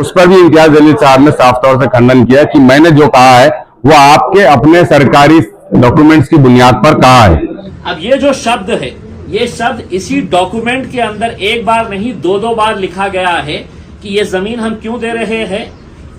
उस पर भी इम्तियाज जलील साहब ने साफ तौर से खंडन किया कि मैंने जो कहा है वो आपके अपने सरकारी डॉक्यूमेंट्स की बुनियाद पर कहा है। अब ये जो शब्द है, ये शब्द इसी डॉक्यूमेंट के अंदर एक बार नहीं दो बार लिखा गया है कि ये जमीन हम क्यों दे रहे हैं,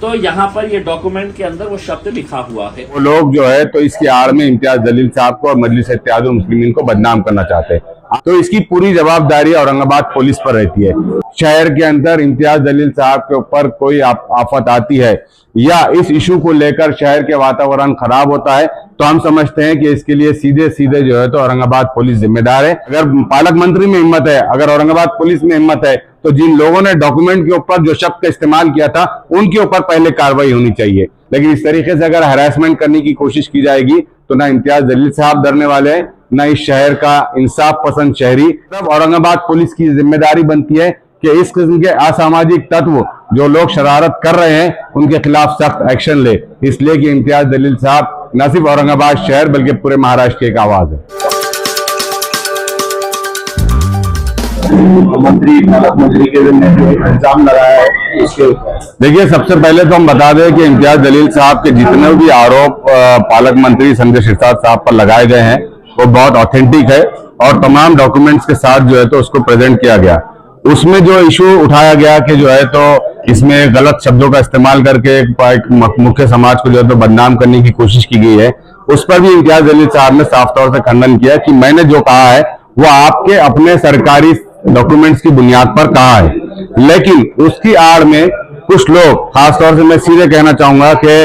तो यहाँ पर ये डॉक्यूमेंट के अंदर वो शब्द लिखा हुआ है। वो लोग जो है तो इसकी आड़ में इम्तियाज जलील साहब को और मजलिस इत्तेहादुल मुस्लिमीन को बदनाम करना चाहते हैं, तो इसकी पूरी जवाबदारी औरंगाबाद पुलिस पर रहती है। शहर के अंदर इम्तियाज जलील साहब के ऊपर कोई आफत आती है या इस इशू को लेकर शहर के वातावरण खराब होता है तो हम समझते हैं कि इसके लिए सीधे सीधे जो है तो औरंगाबाद पुलिस जिम्मेदार है। अगर पालक मंत्री में हिम्मत है, अगर औरंगाबाद पुलिस में हिम्मत है, तो जिन लोगों ने डॉक्यूमेंट के ऊपर जो शब्द का इस्तेमाल किया था उनके ऊपर पहले कार्रवाई होनी चाहिए। लेकिन इस तरीके से अगर हरासमेंट करने की कोशिश की जाएगी तो ना इम्तियाज जलील साहब डरने वाले हैं, न इस शहर का इंसाफ पसंद शहरी। तब औरंगाबाद पुलिस की जिम्मेदारी बनती है कि इस किस्म के असामाजिक तत्व जो लोग शरारत कर रहे हैं उनके खिलाफ सख्त एक्शन ले, इसलिए कि इम्तियाज जलील साहब न सिर्फ औरंगाबाद शहर बल्कि पूरे महाराष्ट्र की एक आवाज है। मंत्री के इल्जाम लगाया है इसके, देखिए सबसे पहले तो हम बता दें कि इम्तियाज जलील साहब के जितने भी आरोप पालक मंत्री संजय सिरसाट साहब पर लगाए गए हैं वो बहुत ऑथेंटिक है और तमाम डॉक्यूमेंट्स के साथ जो है तो उसको प्रेजेंट किया गया। उसमें जो इशू उठाया गया कि जो है तो इसमें गलत शब्दों का इस्तेमाल करके एक मुख्य समाज को जो है तो बदनाम करने की कोशिश की गई है, उस पर भी इम्तियाज जलील साहब ने साफ तौर से खंडन किया कि मैंने जो कहा है वो आपके अपने सरकारी डॉक्यूमेंट्स की बुनियाद पर कहा है। लेकिन उसकी आड़ में कुछ लोग, खासतौर से मैं सीधे कहना चाहूंगा कि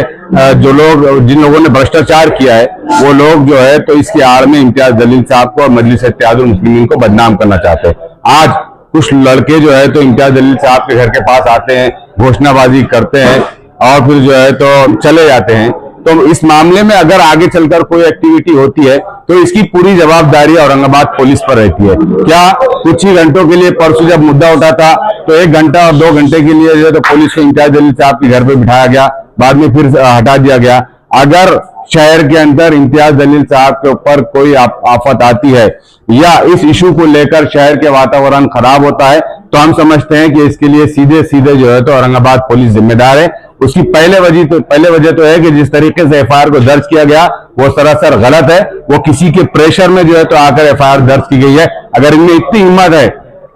जो लोग जिन लोगों ने भ्रष्टाचार किया है वो लोग जो है तो इसकी आड़ में इम्तियाज जलील साहब को और मजलिस इत्तेहादुल मुस्लिमीन को बदनाम करना चाहते हैं। आज कुछ लड़के जो है तो इम्तियाज जलील साहब के घर के पास आते हैं, घोषणाबाजी करते हैं और फिर जो है तो चले जाते हैं। तो इस मामले में अगर आगे चलकर कोई एक्टिविटी होती है तो इसकी पूरी जवाबदारी औरंगाबाद पुलिस पर रहती है। क्या कुछ ही घंटों के लिए परसों जब मुद्दा उठा था तो 1 घंटा और 2 घंटे के लिए जो है तो पुलिस को इम्तियाज जलील साहब के घर पे बिठाया गया, बाद में फिर हटा दिया गया। अगर शहर के अंदर इम्तियाज जलील साहब के ऊपर कोई आफत आती है या इस इशू को लेकर शहर के वातावरण खराब होता है तो हम समझते हैं कि इसके लिए सीधे सीधे जो है तो औरंगाबाद पुलिस जिम्मेदार है। उसकी पहले वजह तो है कि जिस तरीके से एफआईआर को दर्ज किया गया वो सरासर गलत है। वो किसी के प्रेशर में जो है तो आकर एफआईआर दर्ज की गई है। अगर इनमें इतनी हिम्मत है,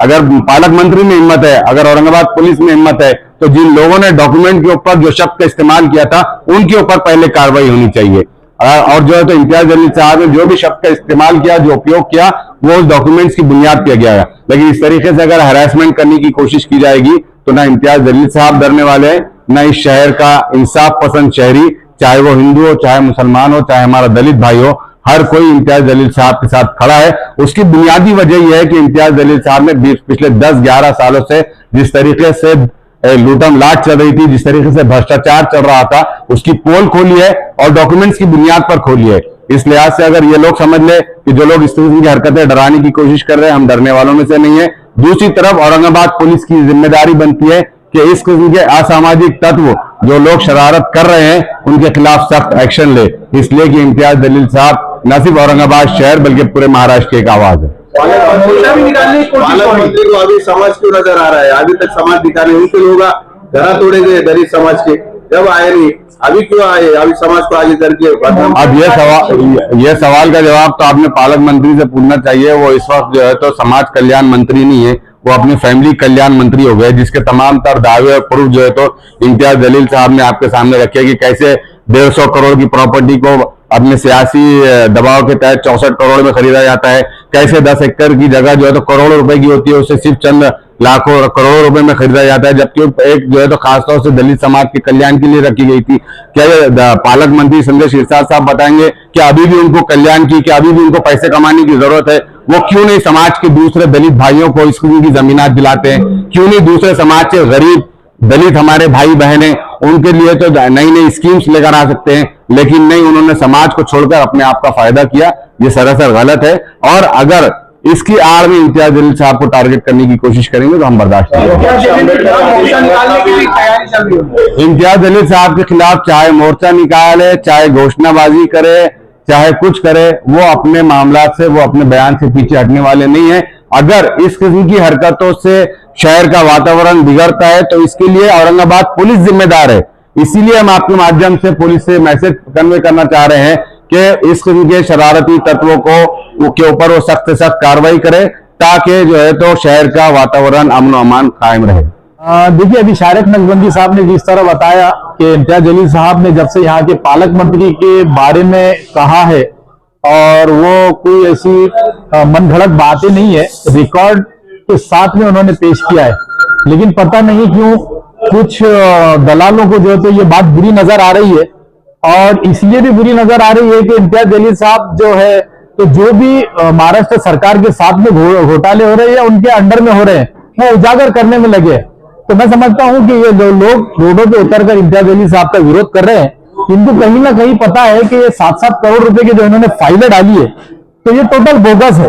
अगर पालक मंत्री में हिम्मत है, अगर औरंगाबाद पुलिस में हिम्मत है, तो जिन लोगों ने डॉक्यूमेंट के ऊपर जो शब्द का इस्तेमाल किया था उनके ऊपर पहले कार्रवाई होनी चाहिए। और जो है तो इम्तियाज जलील साहब ने जो भी शब्द का इस्तेमाल किया, जो उपयोग किया, वो उस डॉक्यूमेंट्स की बुनियाद पे किया गया। लेकिन इस तरीके से अगर हरासमेंट करने की कोशिश की जाएगी तो ना इम्तियाज जलील साहब डरने वाले हैं, न इस शहर का इंसाफ पसंद शहरी, चाहे वो हिंदू हो, चाहे मुसलमान हो, चाहे हमारा दलित भाई हो, हर कोई इम्तियाज जलील साहब के साथ खड़ा है। उसकी बुनियादी वजह यह है कि इम्तियाज जलील साहब ने पिछले 10-11 सालों से जिस तरीके से लूटम लाट चल रही थी, जिस तरीके से भ्रष्टाचार चल रहा था, उसकी पोल खोली है और डॉक्यूमेंट्स की बुनियाद पर खोली है। इस लिहाज से अगर ये लोग समझ ले कि जो लोग इस तरह की हरकतें डराने की कोशिश कर रहे हैं, हम डरने वालों में से नहीं है। दूसरी तरफ औरंगाबाद पुलिस की जिम्मेदारी बनती है कि इस किस्म के असामाजिक तत्व जो लोग शरारत कर रहे हैं उनके खिलाफ सख्त एक्शन ले, इसलिए कि इम्तियाज जलील साहब न सिर्फ औरंगाबाद शहर बल्कि पूरे महाराष्ट्र की एक आवाज है। पालक मंत्री को अभी समाज क्यों नजर आ रहा है? अभी तक समाज दिखाने उनके लोग घरा तोड़े गए दलित समाज के, जब आए नहीं, अभी क्यों आए? अभी समाज को आगे करके अब ये सवाल का जवाब तो आपने पालक मंत्री से पूछना चाहिए। वो इस वक्त जो है तो समाज कल्याण मंत्री नहीं है, वो अपनी फैमिली कल्याण मंत्री हो गए, जिसके तमाम तर दावे और प्रूफ जो है तो इम्तियाज जलील साहब ने आपके सामने रखे कि कैसे 150 करोड़ की प्रॉपर्टी को अपने सियासी दबाव के तहत 64 करोड़ में खरीदा जाता है, कैसे 10 एकड़ की जगह जो है तो करोड़ों रुपए की होती है उसे सिर्फ चंद लाखों करोड़ों रुपए में खरीदा जाता है, जबकि एक जो है तो खासतौर से दलित समाज के कल्याण के लिए रखी गई थी। क्या पालक मंत्री संजय सिरसाट साहब बताएंगे कि अभी भी उनको कल्याण की, कि अभी भी उनको पैसे कमाने की जरूरत है? वो क्यों नहीं समाज के दूसरे दलित भाइयों को इस किस्म की जमीनात दिलाते हैं? क्यों नहीं दूसरे समाज के गरीब दलित हमारे भाई बहने, उनके लिए तो नई नई स्कीम्स लेकर आ सकते हैं, लेकिन नहीं, उन्होंने समाज को छोड़कर अपने आप का फायदा किया। ये सरासर गलत है और अगर इसकी आड़ में इम्तियाज जलील साहब को टारगेट करने की कोशिश करेंगे तो हम बर्दाश्त नहीं करेंगे। इम्तियाज जलील साहब के खिलाफ चाहे मोर्चा निकाले, चाहे घोषणाबाजी करे, चाहे कुछ करे, वो अपने मामला से, वो अपने बयान से पीछे हटने वाले नहीं है। अगर इस किस्म की हरकतों से शहर का वातावरण बिगड़ता है, तो इसके लिए औरंगाबाद पुलिस जिम्मेदार है। इसीलिए हम आपके माध्यम से पुलिस से मैसेज कन्वे करना चाह रहे हैं कि इस किस्म के शरारती तत्वों को के ऊपर वो सख्त से सख्त कार्रवाई करे, ताकि जो है तो शहर का वातावरण अमन अमान कायम रहे। देखिए, अभी शारिक नकबंदी साहब ने जिस तरह बताया कि इम्तियाज जलील साहब ने जब से यहाँ के पालक मंत्री के बारे में कहा है, और वो कोई ऐसी मन घड़त बातें नहीं है, रिकॉर्ड के साथ में उन्होंने पेश किया है। लेकिन पता नहीं क्यों कुछ दलालों को जो है तो ये बात बुरी नजर आ रही है, और इसलिए भी बुरी नजर आ रही है कि इम्तियाज जलील साहब जो है तो जो भी महाराष्ट्र सरकार के साथ में घोटाले हो रहे हैं या उनके अंडर में हो रहे हैं, वो उजागर करने में लगे। तो मैं समझता हूं कि ये लोग रोडों पे उतरकर इम्तियाज जलील साहब का विरोध कर रहे हैं, इनको कहीं ना कहीं पता है कि ये 7-7 करोड़ रुपए की जो इन्होंने फाइलें डाली है, तो ये टोटल बोगस है।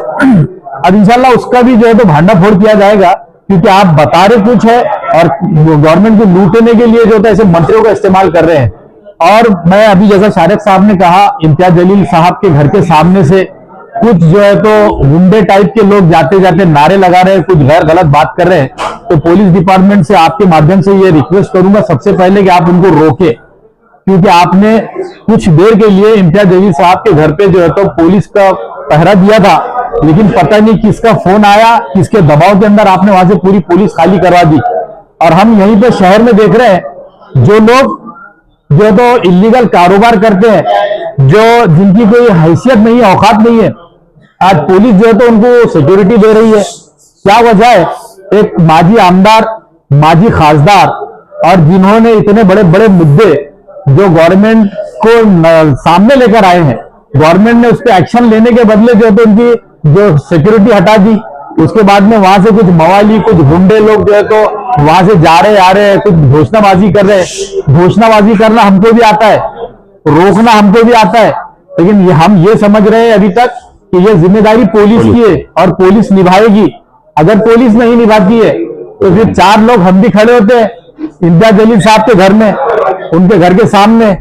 अब इंशाल्लाह उसका भी जो है तो भांडाफोड़ किया जाएगा, क्योंकि आप बता रहे कुछ है और गवर्नमेंट को लूटने के लिए जो होता है ऐसे मंत्रियों का इस्तेमाल कर रहे हैं। और मैं अभी जैसा शारिक साहब ने कहा, इम्तियाज जलील साहब के घर के सामने से कुछ जो है तो गुंडे टाइप के लोग जाते जाते नारे लगा रहे हैं, कुछ गैर गलत बात कर रहे हैं। तो पुलिस डिपार्टमेंट से आपके माध्यम से ये रिक्वेस्ट करूंगा सबसे पहले कि आप उनको रोके, क्योंकि आपने कुछ देर के लिए इम्तियाज जलील साहब के घर पे जो है तो पुलिस का पहरा दिया था, लेकिन पता नहीं किसका फोन आया, किसके दबाव के अंदर आपने वहां से पूरी पुलिस खाली करवा दी। और हम यहीं पे शहर में देख रहे हैं जो लोग जो है तो इलीगल कारोबार करते हैं, जो जिनकी कोई हैसियत नहीं है, औकात नहीं है, आज पुलिस जो है तो उनको सिक्योरिटी दे रही है। क्या वजह है? एक माजी आमदार, माजी खासदार, और जिन्होंने इतने बड़े बड़े मुद्दे जो गवर्नमेंट को सामने लेकर आए हैं, गवर्नमेंट ने उस पर एक्शन लेने के बदले जो है तो उनकी जो सिक्योरिटी हटा दी। उसके बाद में वहां से कुछ मवाली, कुछ गुंडे लोग जो है तो वहां से जा रहे आ रहे हैं, कुछ घोषणाबाजी कर रहे हैं। घोषणाबाजी करना हमको भी आता है, रोकना हमको भी आता है, लेकिन हम ये समझ रहे हैं अभी तक कि ये जिम्मेदारी पुलिस की है और पुलिस निभाएगी। अगर पुलिस नहीं निभाती है तो फिर 4 लोग हम भी खड़े होते हैं इम्तियाज जलील साहब के घर में, उनके घर के सामने,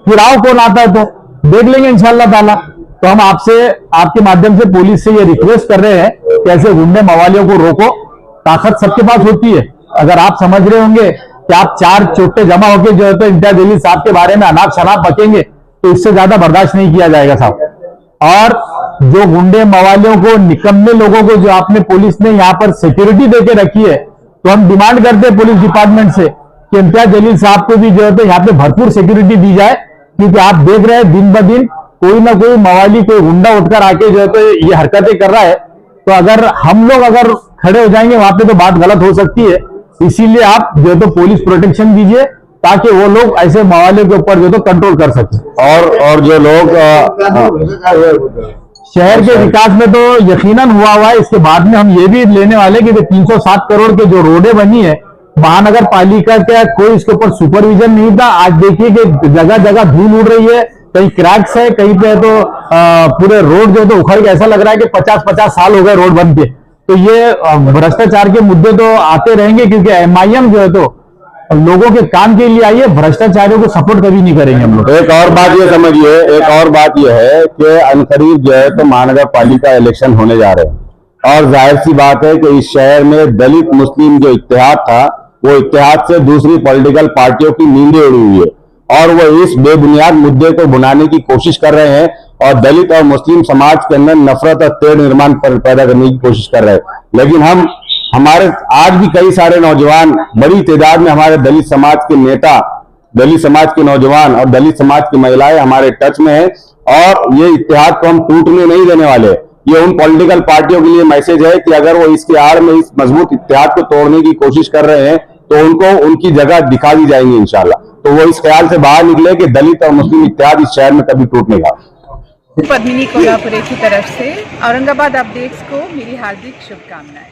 फिर आओ कौन आता है तो देख लेंगे इंशाअल्लाह ताला। तो हम आपसे, आपके माध्यम से पुलिस से ये रिक्वेस्ट कर रहे हैं कि ऐसे गुंडे मवालियों को रोको। ताकत सबके पास होती है। अगर आप समझ रहे होंगे कि आप 4 चोटे जमा होकर जो है तो इम्तियाज जलील साहब के बारे में अनाप शनाप बकेंगे, तो इससे ज्यादा बर्दाश्त नहीं किया जाएगा साहब। और जो गुंडे मवालियों को, निकम्मे लोगों को जो आपने पुलिस ने यहाँ पर सिक्योरिटी देके रखी है, तो हम डिमांड करते हैं पुलिस डिपार्टमेंट से कि इम्तियाज जलील साहब को भी जो है तो यहाँ पे भरपूर सिक्योरिटी दी जाए, क्योंकि आप देख रहे हैं दिन ब दिन कोई ना कोई मवाली, कोई गुंडा उठकर आके जो है तो ये हरकतें कर रहा है। तो अगर हम लोग अगर खड़े हो जाएंगे वहां पे तो बात गलत हो सकती है। इसीलिए आप जो है तो पुलिस प्रोटेक्शन दीजिए, ताकि वो लोग ऐसे मवालियों के ऊपर जो तो कंट्रोल कर सके। और जो लोग शहर के विकास में तो यकीनन हुआ है। इसके बाद में हम ये भी लेने वाले कि 307 करोड़ के जो रोडें बनी है, महानगर पालिका का कोई इसके ऊपर सुपरविजन नहीं था। आज देखिए कि जगह जगह धूल उड़ रही है, कहीं क्रैक्स है, कहीं पे तो पूरे रोड जो तो उखड़ के ऐसा लग रहा है कि 50-50 साल हो गए रोड बन के। तो ये भ्रष्टाचार के मुद्दे तो आते रहेंगे, क्योंकि MIM जो है तो लोगों के काम के लिए आई है, भ्रष्टाचारियों को सपोर्ट कभी नहीं करेंगे हम लोग। एक और बात ये समझिए, एक और बात ये है कि अनकरीब जो है तो महानगर पालिका इलेक्शन होने जा रहे हैं, और जाहिर सी बात है कि इस शहर में दलित मुस्लिम जो इत्तेहाद था, वो इत्तेहाद से दूसरी पॉलिटिकल पार्टियों की नींदें उड़ी हुई है, और वो इस बेबुनियाद मुद्दे को बुनाने की कोशिश कर रहे हैं, और दलित और मुस्लिम समाज के अंदर नफरत और तेढ़ निर्माण पैदा करने की कोशिश कर रहे हैं। लेकिन हमारे आज भी कई सारे नौजवान, बड़ी तादाद में हमारे दलित समाज के नेता, दलित समाज के नौजवान और दलित समाज की महिलाएं हमारे टच में है, और ये इत्तेहाद को हम टूटने नहीं देने वाले। ये उन पॉलिटिकल पार्टियों के लिए मैसेज है कि अगर वो इसके आड़ में इस मजबूत इत्तेहाद को तोड़ने की कोशिश कर रहे हैं, तो उनको उनकी जगह दिखा दी जाएंगी इंशाल्लाह। तो वो इस ख्याल से बाहर निकले कि दलित और मुस्लिम इत्तेहाद इस शहर में कभी टूटने का। पद्मिनी कोल्हापुरे की तरफ से औरंगाबाद अपडेट्स को मेरी हार्दिक शुभकामनाएं।